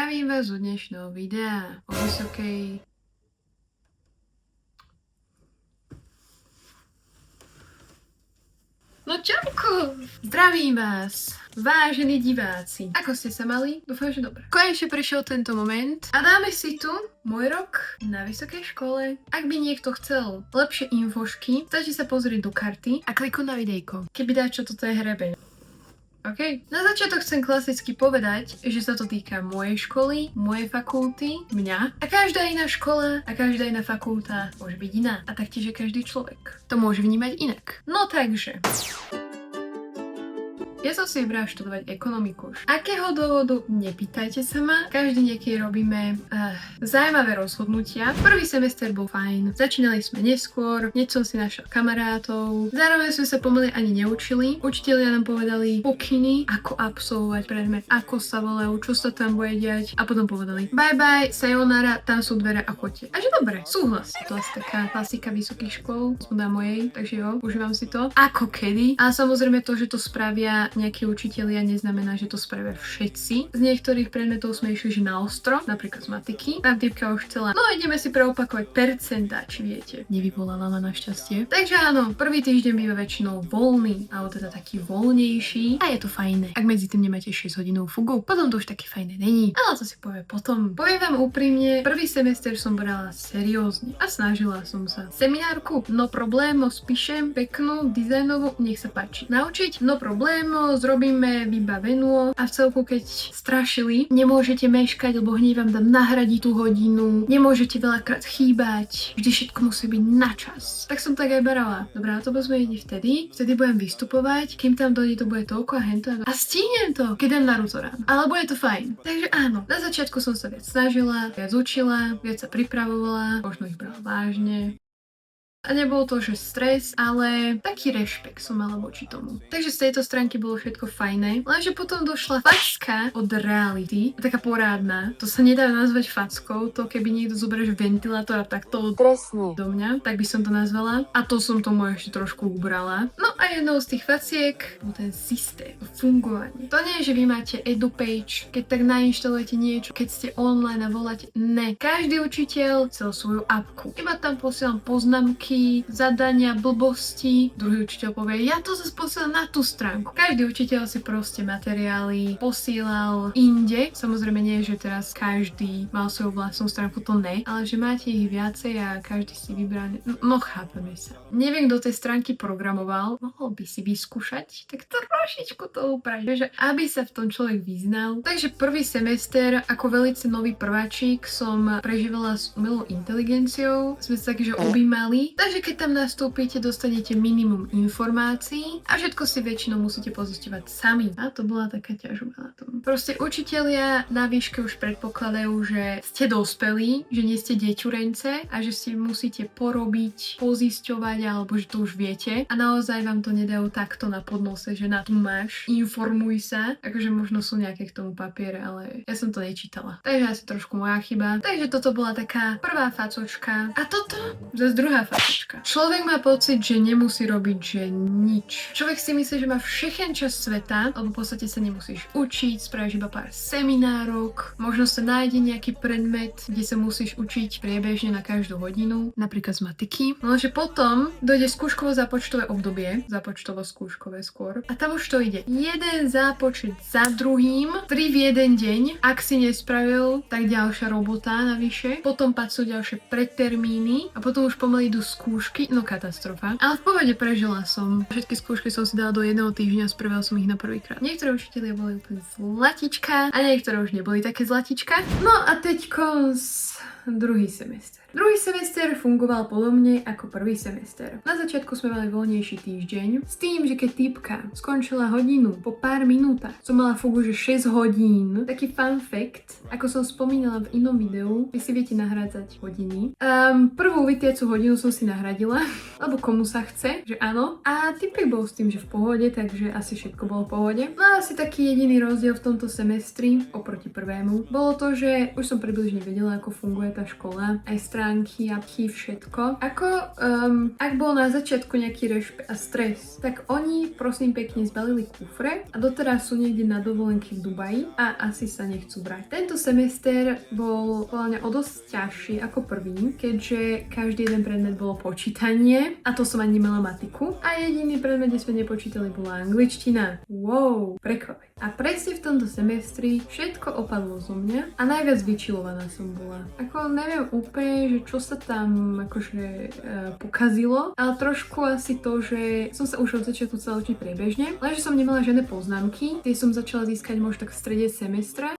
Zdravím vás u dnešného videa o vysokej... No čauko! Zdravím vás, vážení diváci. Ako ste sa mali? Dúfam, že dobre. Konečne prišiel tento moment a dáme si tu môj rok na vysokej škole. Ak by niekto chcel lepšie infošky, stačí sa pozrieť do karty a kliknúť na videjko. Keby dá čo toto je hrebeň. OK. Na začiatok chcem klasicky povedať, že sa to týka mojej školy, mojej fakulty, mňa. A každá iná škola a každá iná fakulta môže byť iná. A taktiež je každý človek to môže vnímať inak. No takže... Ja som si vybrala študovať ekonomiku. Akého dôvodu? Nepýtajte sa ma. Každý niekedy robíme zaujímavé rozhodnutia. Prvý semester bol fajn. Začínali sme neskôr, hneď som si našla kamarátov. Zároveň sme sa pomaly ani neučili. Učitelia nám povedali pokyny, ako absolvovať predmet, ako sa volajú, čo sa tam bude diať. A potom povedali bye bye, sayonara, tam sú dvere a choďte. A že dobre, súhlas. To je taká klasika vysokých škôl, na mojej, takže jo, užívam si to. Ako kedy. A samozrejme to, že to spravia nejakí učitelia, neznamená, že to spravia všetci. Z niektorých predmetov sme išli na ostro, napríklad z matiky. Tam typka už chcela, no ideme si preopakovať percentá, či viete. Nevyvolala ma našťastie. Takže áno, prvý týždeň býva väčšinou voľný, alebo teda taký voľnejší a je to fajné. Ak medzi tým nemáte 6 hodinovú fugu, potom to už také fajné není. Ale to si povie potom. Poviem vám úprimne, prvý semester som brala seriózne a snažila som sa. Seminárku, no problémo, spíšem peknú, dizajnovú, nech sa páči. Naučiť, no problémo, zrobíme vybavenú a v celku keď strašili, nemôžete meškať, lebo hneď vám dám nahradiť tú hodinu, nemôžete veľakrát chýbať, vždy všetko musí byť na čas. Tak som tak aj berala. Dobrá, to sme ide vtedy budem vystupovať, kým tam dojde, to bude toľko a hento a stihnem to, keď dám na Rutorán. Ale bude to fajn. Takže áno, na začiatku som sa viac snažila, viac učila, viac sa pripravovala, možno ich brala vážne. A nebol to, že stres, ale taký rešpekt som mala voči tomu. Takže z tejto stránky bolo všetko fajné, lenže potom došla facka od reality, taká porádna. To sa nedá nazvať fackou, to keby niekto zoberieš ventilátor a takto trestne do mňa, tak by som to nazvala. A to som tomu ešte trošku ubrala. No a jednou z tých faciek bol ten systém, fungovanie. To nie je, že vy máte EduPage, keď tak nainštalujete niečo, keď ste online a voláte. Ne. Každý učiteľ chcel svoju apku. Iba tam posielam poznámky, zadania, blbosti. Druhý učiteľ povie, ja to zase posielam na tú stránku. Každý učiteľ si proste materiály posielal inde. Samozrejme nie, že teraz každý mal svoju vlastnú stránku, to ne, ale že máte ich viacej a každý si vybraný. No chápeme sa. Neviem, kto tej stránky programoval, mohol by si vyskúšať, tak trošičku to upraviť, že aby sa v tom človek vyznal. Takže prvý semester ako velice nový prváčik som prežívala s umelou inteligenciou. Sme sa takže objímali. Takže keď tam nastúpite, dostanete minimum informácií a všetko si väčšinou musíte pozisťovať sami. A to bola taká ťažba na tom. Proste učitelia na výške už predpokladajú, že ste dospelí, že nie ste deťurence a že si musíte porobiť, pozisťovať alebo že to už viete. A naozaj vám to nedajú takto na podnose, že na tu máš, informuj sa. Akože možno sú nejaké k tomu papiere, ale ja som to nečítala. Takže asi trošku moja chyba. Takže toto bola taká prvá facočka. A toto zase druhá facočka. Človek má pocit, že nemusí robiť, že nič. Človek si myslí, že má všechen čas sveta, lebo v podstate sa nemusíš učiť, spravíš iba pár seminárok, možno sa nájde nejaký predmet, kde sa musíš učiť priebežne na každú hodinu, napríklad z matiky. Lenže potom dojde skúškovo-zápočtové obdobie, zápočtovo-skúškové skôr, a tam už to ide. Jeden zápočet za druhým, 3 v jeden deň. Ak si nespravil, tak ďalšia robota navyše, potom sú ďalšie predtermíny a potom už pomaly idú skúšky, no katastrofa. Ale v pohode prežila som. Všetky skúšky som si dala do jedného týždňa, spravila som ich na prvýkrát. Niektoré učitelia boli úplne zlatička a niektoré už neboli také zlatička. No a teďko druhý semester. Druhý semester fungoval podobne ako prvý semester. Na začiatku sme mali voľnejší týždeň, s tým, že keď týpka skončila hodinu, po pár minútach som mala fugu, že 6 hodín. Taký fun fact, ako som spomínala v inom videu, vy si viete nahrádzať hodiny. Prvú vytiacu hodinu som si nahradila, lebo komu sa chce, že áno. A týpek bol s tým, že v pohode, takže asi všetko bolo v pohode. No a asi taký jediný rozdiel v tomto semestri oproti prvému bolo to, že už som približne vedela, ako funguje tá škola, aj stránky, apky, všetko. Ak bol na začiatku nejaký rešpekt a stres, tak oni prosím pekne zbalili kufre a doteraz sú niekde na dovolenke v Dubaji a asi sa nechcú vrátiť. Tento semester bol podľa mňa o dosť ťažší ako prvý, keďže každý jeden predmet bolo počítanie a to som ani nemala matiku a jediný predmet, kde sme nepočítali, bola angličtina. Wow, prekvapenie. A presne v tomto semestri všetko opadlo zo mňa a najviac vyčilovaná som bola. Ako neviem úplne, že čo sa tam akože pokazilo, ale trošku asi to, že som sa už od začiatku chcela učiť priebežne, lenže som nemala žiadne poznámky, tie som začala získať možno tak v strede semestra.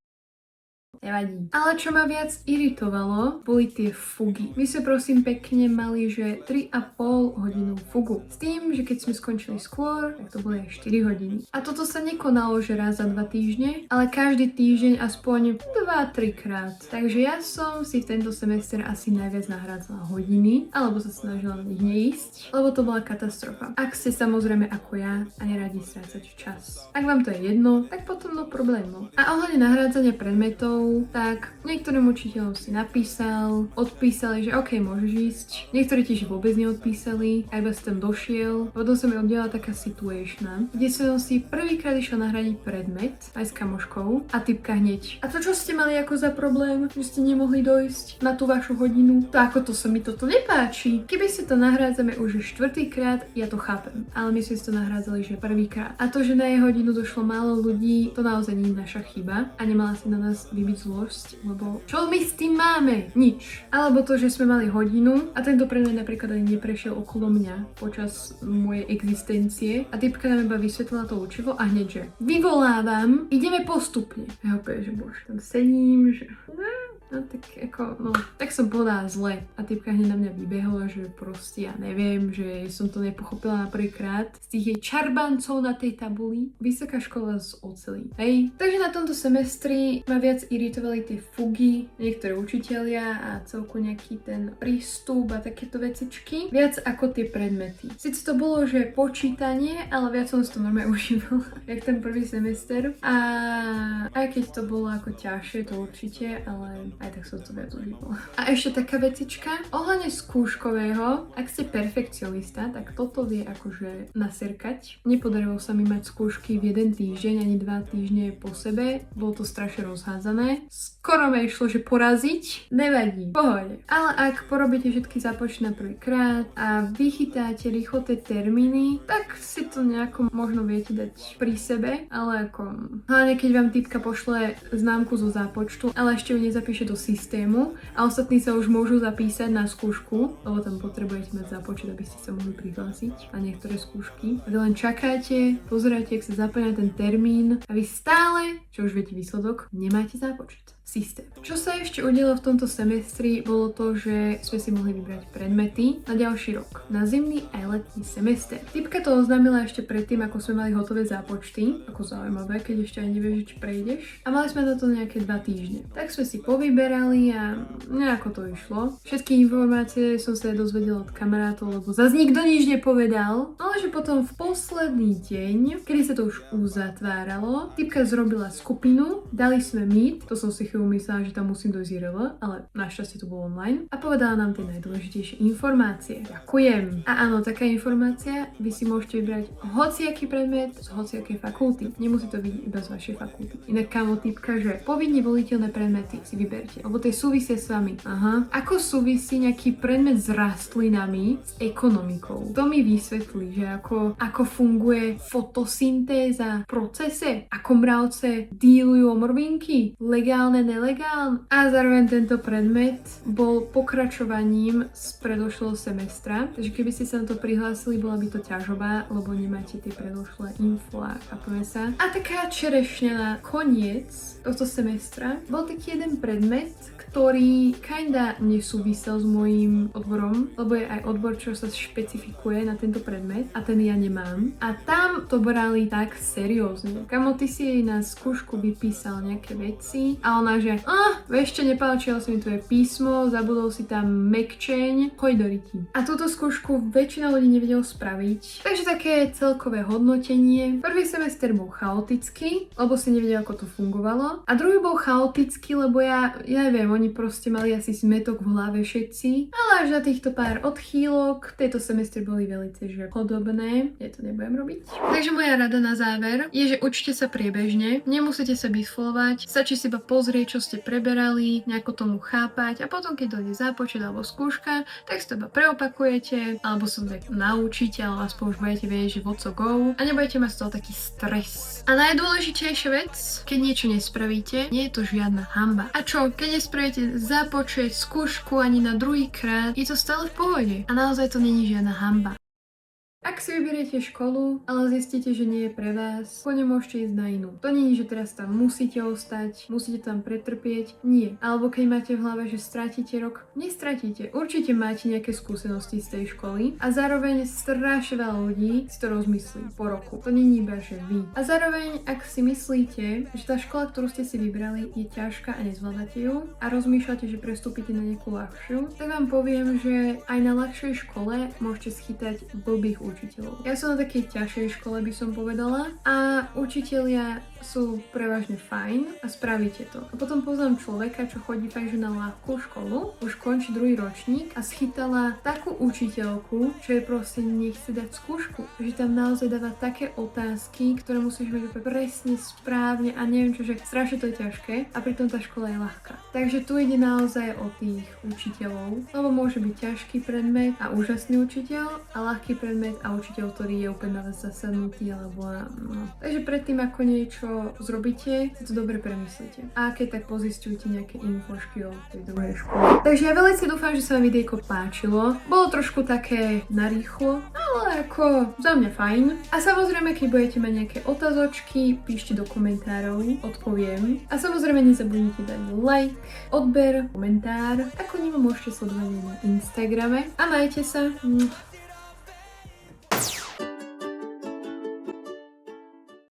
Nevadí. Ale čo ma viac iritovalo, boli tie fugy. My sme prosím pekne mali, že 3,5 hodinu fugu. S tým, že keď sme skončili skôr, tak to boli aj 4 hodiny. A toto sa nekonalo, že raz za 2 týždne, ale každý týždeň aspoň 2-3 krát. Takže ja som si v tento semester asi najviac nahrádzala hodiny, alebo sa snažila na nich neísť, lebo to bola katastrofa. Ak ste samozrejme ako ja a neradi strácať čas. Ak vám to je jedno, tak potom no problémov. A ohľadne nahrádzania predmetov, tak niektorým učiteľom si napísal, odpísali, že OK, môžeš ísť. Niektorí tiež vôbec neodpísali, a iba si tam došiel. Potom sa mi oddiela taká situationa, kde som si prvýkrát išla nahradiť predmet aj s kamoškou a typka hneď. A to čo ste mali ako za problém, že ste nemohli dojsť na tú vašu hodinu? To ako to sa mi toto nepáči. Keby si to nahrádzame už štvrtýkrát, ja to chápem. Ale my sme si to nahrádzali, že prvýkrát. A to, že na jej hodinu došlo málo ľudí, to naozaj nie je naša chyba a nemala si na nás vybiť zlosť, lebo čo my s tým máme? Nič. Alebo to, že sme mali hodinu a tento predmet napríklad ani neprešiel okolo mňa počas mojej existencie a typka nám iba vysvetlila to učivo a hneď, že vyvolávam, ideme postupne. Ja opäť, že bože, tam sedím, že no tak ako, no, tak som povedala zle a typka hneď na mňa vybehla, že proste ja neviem, že som to nepochopila na prvýkrát z tých jej čarbancov na tej tabuli. Vysoká škola z ocelí, hej? Takže na tomto semestri ma viac iritovali tie fugy, niektoré učitelia a celku nejaký ten prístup a takéto vecičky, viac ako tie predmety. Sice to bolo, že počítanie, ale viac som si to normálne užívala, jak ten prvý semester a aj keď to bolo ako ťažšie, to určite, ale aj tak som to viac užívala. A ešte taká vecička, ohľadne skúškového, ak ste perfekcionista, tak toto vie akože naserkať. Nepodarilo sa mi mať skúšky v jeden týždeň ani 2 týždne po sebe, bolo to strašne rozhádzané. Skoro ma išlo, že poraziť, nevadí, pohode. Ale ak porobíte všetky zápočty na prvýkrát a vychytáte rýchlo tie termíny, tak si to nejako možno viete dať pri sebe, ale ako hlavne keď vám typka pošle známku zo zápočtu, ale ešte ju nezapíše do systému a ostatní sa už môžu zapísať na skúšku, lebo tam potrebujete mať zápočet, aby ste sa mohli prihlásiť na niektoré skúšky. A vy len čakáte, pozeráte, ak sa zaplňa ten termín a vy stále, čo už viete výsledok, nemáte zápočet. Systém. Čo sa ešte udialo v tomto semestri, bolo to, že sme si mohli vybrať predmety na ďalší rok, na zimný aj letný semester. Typka to oznámila ešte predtým, ako sme mali hotové zápočty, ako zaujímavé, keď ešte aj nevieš, či prejdeš. A mali sme na to nejaké 2 týždne. Tak sme si povyberali a nejako to išlo. Všetky informácie som sa dozvedela od kamarátov, lebo zase nikto nič nepovedal. Ale že potom v posledný deň, kedy sa to už uzatváralo, typka zrobila skupinu, dali sme meet, to som si myslela, že tam musím dojsť IRL, ale našťastie to bolo online a povedala nám tie najdôležitejšie informácie. Ďakujem. A áno, taká informácia, vy si môžete vybrať hociaký predmet z hociakej fakulty. Nemusí to byť iba z vašej fakulty. Inak kámo typka, že povinne voliteľné predmety si vyberte, lebo tie súvisia s vami. Aha. Ako súvisí nejaký predmet s rastlinami s ekonomikou? To mi vysvetlí, že ako funguje fotosyntéza v procese, ako mravce dílujú omrvinky, legálne, nelegálne. A zároveň tento predmet bol pokračovaním z predošlého semestra, takže keby ste sa na to prihlásili, bola by to ťažobá, lebo nemáte tie predošlé info a chápeme sa. A taká čerešňa na koniec tohto semestra bol taký jeden predmet, ktorý kinda nesúvisel s mojím odborom, lebo je aj odbor, čo sa špecifikuje na tento predmet a ten ja nemám. A tam to brali tak seriózne. Kamo, ty si jej na skúšku vypísal nejaké veci a ona, že Ešte nepáčilo sa mi tvoje písmo, zabudol si tam mekčeň, choď do ryti. A túto skúšku väčšina ľudí nevedelo spraviť. Takže také celkové hodnotenie. Prvý semester bol chaotický, lebo si nevedel, ako to fungovalo. A druhý bol chaotický, lebo ja neviem, oni proste mali asi zmetok v hlave všetci. Ale až na týchto pár odchýlok, tieto semestry boli velice že podobné. Ja to nebudem robiť. Takže moja rada na záver je, že učte sa priebežne, nemusíte sa biflovať, stačí si iba pozrieť, čo ste preberali, nejako tomu chápať a potom, keď dojde zápočet alebo skúška, tak si to iba preopakujete, alebo sa to tak naučíte, alebo aspoň už budete vedieť, že what so go a nebudete mať z toho taký stres. A najdôležitejšia vec, keď niečo nespravíte, nie je to žiadna hanba. A čo, keď nespravíte zápočet, skúšku ani na druhý krát, je to stále v pohode a naozaj to není žiadna hanba. Ak si vyberiete školu, ale zistíte, že nie je pre vás, kľudne môžete ísť na inú. To nie je, že teraz tam musíte ostať, musíte tam pretrpieť, nie. Alebo keď máte v hlave, že stratíte rok, nestratíte. Určite máte nejaké skúsenosti z tej školy a zároveň strašne veľa ľudí si to rozmyslí po roku. To nie je iba, že vy. A zároveň, ak si myslíte, že tá škola, ktorú ste si vybrali, je ťažká a nezvládate ju a rozmýšľate, že prestúpite na nejakú ľahšiu, tak vám poviem, že aj na ľahšej škole môžete schytať blbých učiteľov. Ja som na takej ťažšej škole, by som povedala, a učitelia sú prevažne fajn a spravíte to. A potom poznám človeka, čo chodí fakt, že na ľahkú školu, už končí druhý ročník a schytala takú učiteľku, čo je proste nechce dať skúšku. Že tam naozaj dáva také otázky, ktoré musíš mať presne, správne a neviem čo, že strašne to je ťažké a pritom tá škola je ľahká. Takže tu ide naozaj o tých učiteľov, lebo môže byť ťažký predmet a úžasný učiteľ a ľahký predmet a učiteľ, ktorý je úplne na vás zasadnutý alebo no. Takže predtým ako niečo zrobíte, si to dobre premyslíte. A keď tak pozistujte nejaké infošky o tej druhej škole. Takže ja veľmi si dúfam, že sa vám videjko páčilo. Bolo trošku také narýchlo, ale ako za mňa fajn. A samozrejme, keď budete mať nejaké otázočky, píšte do komentárov, odpoviem. A samozrejme nezabudnite dať like, odber, komentár. Ako nima môžete sledovať na Instagrame. A majte sa.